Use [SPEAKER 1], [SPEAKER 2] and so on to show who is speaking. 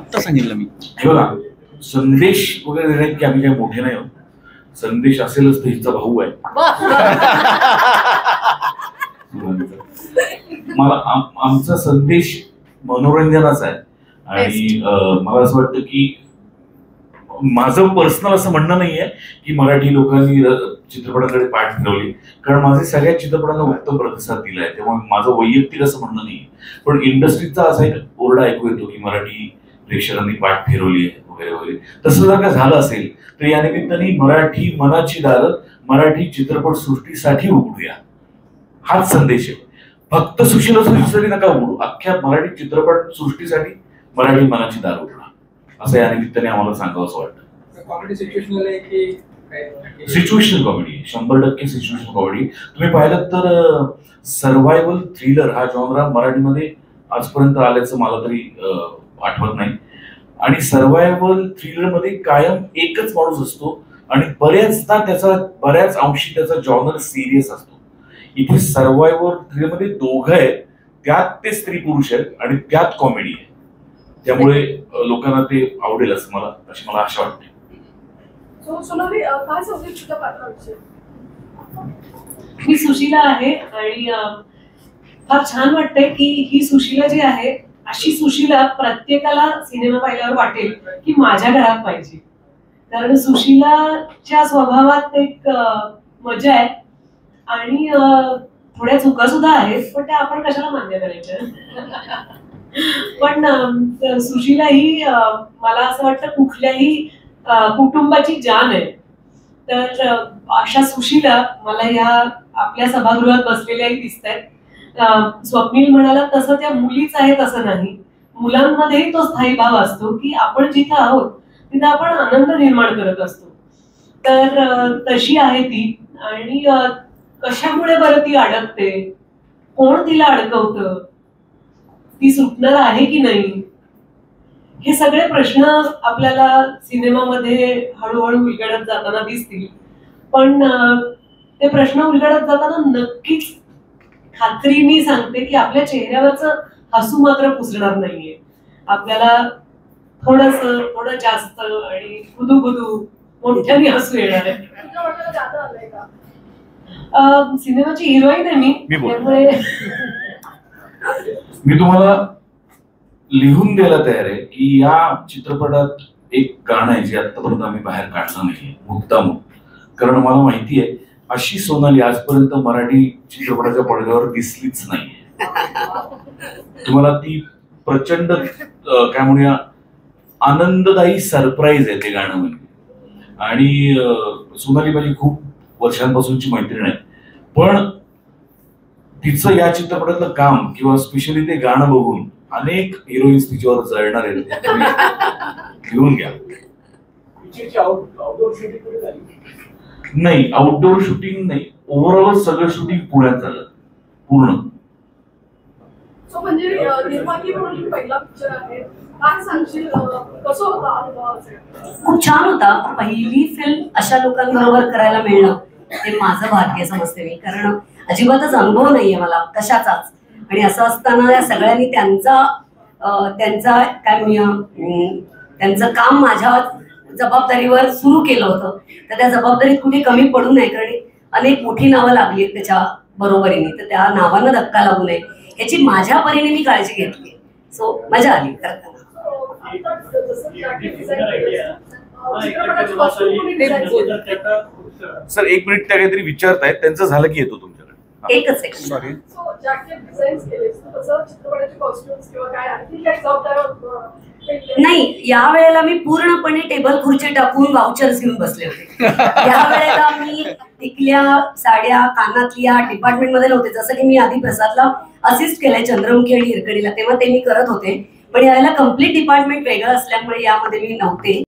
[SPEAKER 1] आत्ता सांगितलं मी.
[SPEAKER 2] हे बघा, संदेश वगैरे देण्यात की आम्ही काही मोठे नाही आहोत. संदेश असेलच तर हिचा भाऊ आहे. मला आमचा संदेश मनोरंजनाचा आहे. आणि मला असं वाटतं की माझं पर्सनल असं म्हणणं नाहीये की मराठी लोकांनी चित्रपटाकडे पाठ फिरवली, कारण माझे सगळ्या चित्रपटांना उत्तम प्रतिसाद दिलाय, त्यामुळे माझं वैयक्तिक असं म्हणणं नाहीये. पण इंडस्ट्रीचा असा एक ओरडा ऐकू येतो की मराठी प्रेक्षकांनी पाठ फिरवली आहे वगैरे वगैरे. तसं जर का झालं असेल तर या निमित्ताने मराठी मनाची दारं मराठी चित्रपट सृष्टीसाठी उघडूया, हाच संदेश आहे. फक्त सुशील सृष्टीसाठी नका उघडू, अख्ख्या मराठी चित्रपट सृष्टीसाठी मराठी मनाची दार उघडा, असं या निमित्ताने आम्हाला सांगावं असं वाटतं.
[SPEAKER 3] कॉमेडी सिच्युएशनल आहे की
[SPEAKER 2] सिच्युएशनल कॉमेडी, 100% सिच्युएशनल कॉमेडी. तुम्ही पाहिलं तर सर्व्हायव्हल थ्रिलर हा जॉनरा मराठीमध्ये आजपर्यंत आल्याचं मला तरी आठवत नाही. आणि सर्व्हायव्हल थ्रिलर मध्ये कायम एकच माणूस असतो आणि बऱ्याच अंशी त्याचा जॉनर सिरियस असतो. इथे सर्व्हायव्हल थ्रिलर मध्ये दोघं आहेत, त्यात ते स्त्री पुरुष आहेत आणि त्यात कॉमेडी आहे. त्यामुळे लोकांना ते आवडेल अशी मला आशा वाटते.
[SPEAKER 4] मी सुशीला आहे आणि फार छान वाटतंय की ही सुशीला जी आहे अशी सुशीला प्रत्येकाला सिनेमा पाहिल्यावर वाटेल की माझ्या घरात पाहिजे. कारण सुशीलाच्या स्वभावात एक मजा आहे आणि थोड्या चुका सुद्धा आहेत, पण त्या आपण कशाला मान्य करायच्या. पण सुशीला ही मला असं वाटतं कुठल्याही कुटुंबाची जान आहे. तर अशा सुशीला मला या आपल्या सभागृहात बसलेल्याही दिसत आहेत. स्वप्नील म्हणाला तसं त्या मुलीच आहेत असं नाही, मुलांमध्येही तो स्थायी भाव असतो की आपण जिथं आहोत तिथं आपण आनंद निर्माण करत असतो. तर तशी आहे ती. आणि कशामुळे बरं ती अडकते, कोण तिला अडकवतं, ती सुटणार आहे की नाही, हे सगळे प्रश्न आपल्याला सिनेमामध्ये हळूहळू उलगडत जाताना दिसतील. पण ते प्रश्न उलगडत जाताना नक्कीच खात्रीने सांगते की आपल्या चेहऱ्यावरचं हसू मात्र पुसणार नाहीये. आपल्याला थोडं जास्त आणि खुदू मोठ्याने हसू येणार आहे. सिनेमाची हिरोईन आहे मी, त्यामुळे
[SPEAKER 2] मी तुम्हाला लिहून द्यायला तयार आहे की या चित्रपटात एक गाणं आहे जे आतापर्यंत आम्ही बाहेर काढलं नाहीये मुद्दाम. कारण मला माहिती आहे अशी सोनाली आजपर्यंत मराठी चित्रपटाच्या पडद्यावर दिसलीच नाहीये. तुम्हाला ती प्रचंड काय म्हणूया आनंददायी सरप्राईज आहे ते गाणं म्हणजे. आणि सोनाली माझी खूप वर्षांपासूनची मैत्रीण आहे, पण तिचं या चित्रपटातलं काम किंवा स्पेशली ते गाणं बघून अनेक हिरोईन्स तिच्यावर जळणार आहेत. घेऊन घ्या. नाही, आउटडोर शूटिंग नाही, ओव्हरऑल सगळं शूटिंग पुण्यात झालं पूर्ण.
[SPEAKER 5] खूप छान होता. पहिली फिल्म अशा लोकांबरोबर करायला मिळणं हे माझं भाग्य समजते मी, कारण अजिबातच अनुभव नाहीये मला कशाचाच. आणि असं असताना या सगळ्यांनी त्यांचा काय म्हणूया त्यांचं काम माझ्या जबाबदारीवर सुरू केलं होतं. तर त्या जबाबदारीत कुठे कमी पडू नये, कारण अनेक मोठी नावं लागली आहेत त्याच्या बरोबरीने, तर त्या नावांना धक्का लागू नये याची माझ्या परीने मी काळजी घेतली. सो मजा आली करताना.
[SPEAKER 2] सर एक मिनिट, त्या काहीतरी विचारतायत, त्यांचं झालं की येतो तुमच्याकडे.
[SPEAKER 5] एकच सेकंड.
[SPEAKER 2] सॉरी.
[SPEAKER 5] नाही, या वेळेला मी पूर्णपणे टेबल खुर्ची टाकून वाउचर्स घेऊन बसले होते. या वेळेला मी टिकल्या साड्या कानातल्या डिपार्टमेंट मध्ये नव्हते. जसं की मी आधी प्रसादला असिस्ट केलंय चंद्रमुखी आणि हिरकडीला, तेव्हा ते मी करत होते. पण यावेळेला कम्प्लीट डिपार्टमेंट वेगळं असल्यामुळे यामध्ये मी नव्हते.